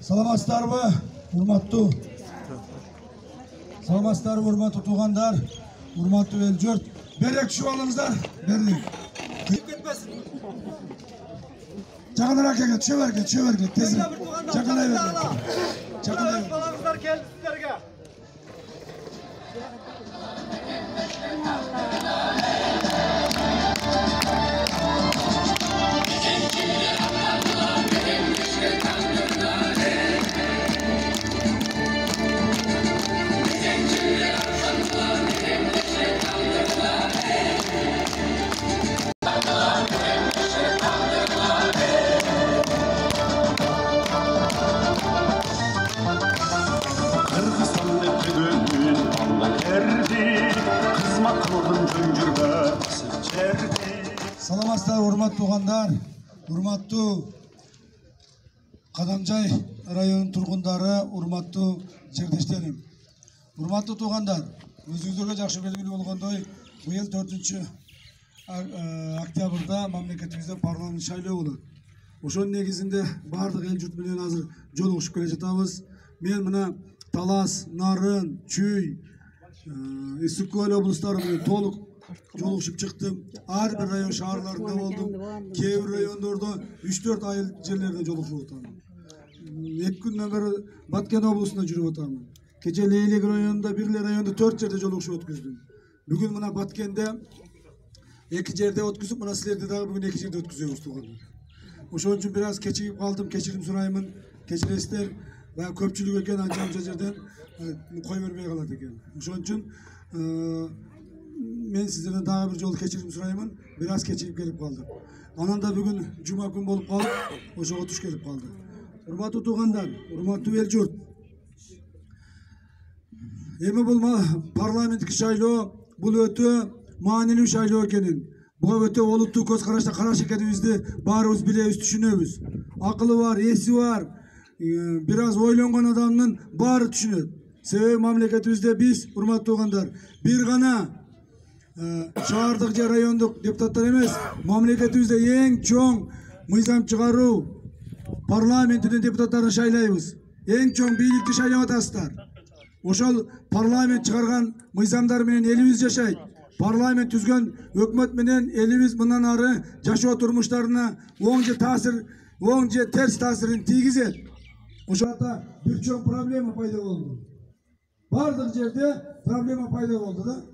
Salamatlar hurmatlı. Salamatlar hurmatlı tuğanlar, hurmatlı el jurt. Berek şu alınızlar, berek. Çakalarak gel, çöver gel, tezin. Çakalay ver. Çakalay ver. Salamatlar geldi sizlerge. Salamatlar hurmatlı tuğanlar, hurmatlı Kadamcay rayonun turgundары, hurmatlı çerdeşlerim. Hurmatlı tuğanlar, özünüzге жақсы белгілі болғандай, bu yıl 4. октябрда мамлекетимизде парламент шайлоо болот. Ошонун негизинде бардык эл журт менен азыр жолугушуп келе жатабыз. Мен мына Талас, Нарын, Чүй, Ысык-Көл облустары менен толук жолугушуп чыктым. Ар бир район шаарларында болдум. Кээ бир райондордо 3-4 айыл жерлерде жолугушуп атам. 2 күндөн бери Баткен облусунда жүрүп атам. Кече Лейлек районунда, Бирле районунда 4 жерде жолугушуп өткүздүм. Бүгүн мына Баткенде 2 жерде өткүзүп, мына силерде дагы бүгүн 2 жерде өткүзөбүз тугандар. Ошон үчүн бир аз кечигип калдым, кечирим сураймын. Кечиресиздер. Баягы көпчүлүк экен, анча жерден кой бербей калат экен. Ошон үчүн мен сиздерден дагы бир жолу кечирим сураймын. Бир аз кечигип келип калдым. Анан да бүгүн жума күн болуп калып, ошого туш келип калды. Урматтуу туугандар, урматтуу эл журт. Эми бул парламенттик шайлоо, бул өтө маанилүү шайлоо экенин, буга өтө олуттуу көз карашта караш экенибизди баарыбыз билебиз, түшүнөбүз. Акылы бар, эси бар, бир аз ойлонгон адамдын баары түшүнөт. Себеби мамлекетибизде биз, урматтуу туугандар, бир гана шаардык же райондук депутаттар эмес, мамлекетибизде эң чоң мыйзам чыгаруу парламентинин депутаттарын шайлайбыз. Эң чоң бийликти шайлап атасыздар. Ошол парламент чыгарган мыйзамдар менен элибиз жашайт. Парламент түзгөн өкмөт менен элибиз мындан ары жашоо турмуштарына оң же терс таасирин тийгизет. Ошондо бир чоң проблема пайда болду. Бардык жерде проблема пайда болду да.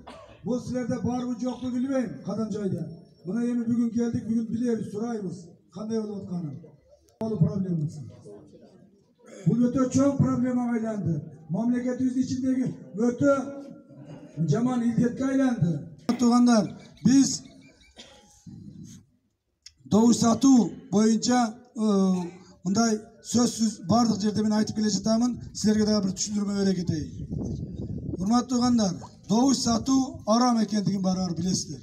Бул силерде барбы жокпу билбейм, Кадамжайда. Мына эми бүгүн келдик, бүгүн билебиз, сурайбыз кандай болуп атканын. Бул проблемасы. Бул өтө чоң проблемага айланды. Мамлекетибиздин ичиндеги өтө жаман илдетке айланды. Тугандар, биз добуш сатуу боюнча мындай сөзсүз бардык жерде мен айтып келе жатамын. Силерге дагы бир түшүндүрмө бере кетейин. Урматтуу туугандар, добуш сатуу арам экендигин баарыңар билесиздер.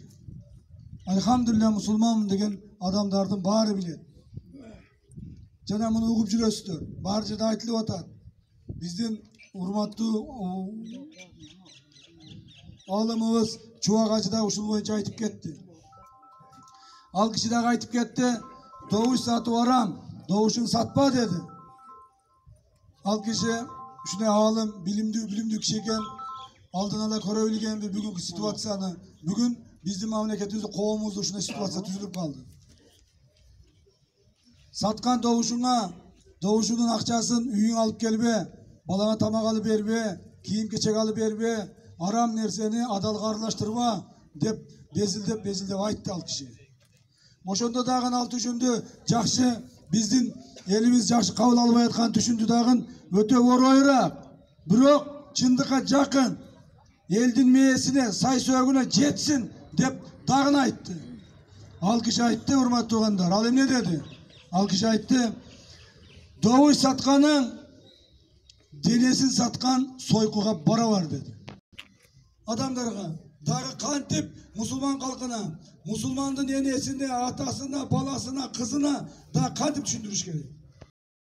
Алхамдулилля мусулманмын деген адамдардын баары билет. Жана муну угуп жүрөсүздөр. Баары жерде айтылып атат. Биздин урматтуу алымыбыз Чубак ажы да ушул боюнча айтып кетти. Ал киши дагы айтып кетти, добуш сатуу арам, добушун сатпа деди. Ал киши ушундай алым, билимдүү киши экен, алдын ала көрө билген бүгүнкү ситуацияны. Бүгүн биздин мамлекетибизде, коомубузда ушундай ситуация түзүлүп калды. Саткан добушунун акчасын үйүңө алып келбе, балаңа тамак алып бербе, кийим кечек алып бербе, арам нерсени адалга аралаштырба деп безилдеп айтты ал киши. Ошондо дагы ал түшүндү, жакшы биздин элибиз жакшы кабыл албай атканын түшүндү дагы, өтө оройраак, бирок чындыкка жакын, элдин мээсине, сай сөөгүнө жетсин деп дагы айтты. Ал киши айтты, урматтуу туугандар, ал эмне деди? Ал киши айтты, добуш сатканың денесин саткан сойкуга барабар деди. Адамдарга дагы кантип мусулман калкына, мусулмандын энесине, атасына, баласына, кызына дагы кантип түшүндүрүш керек?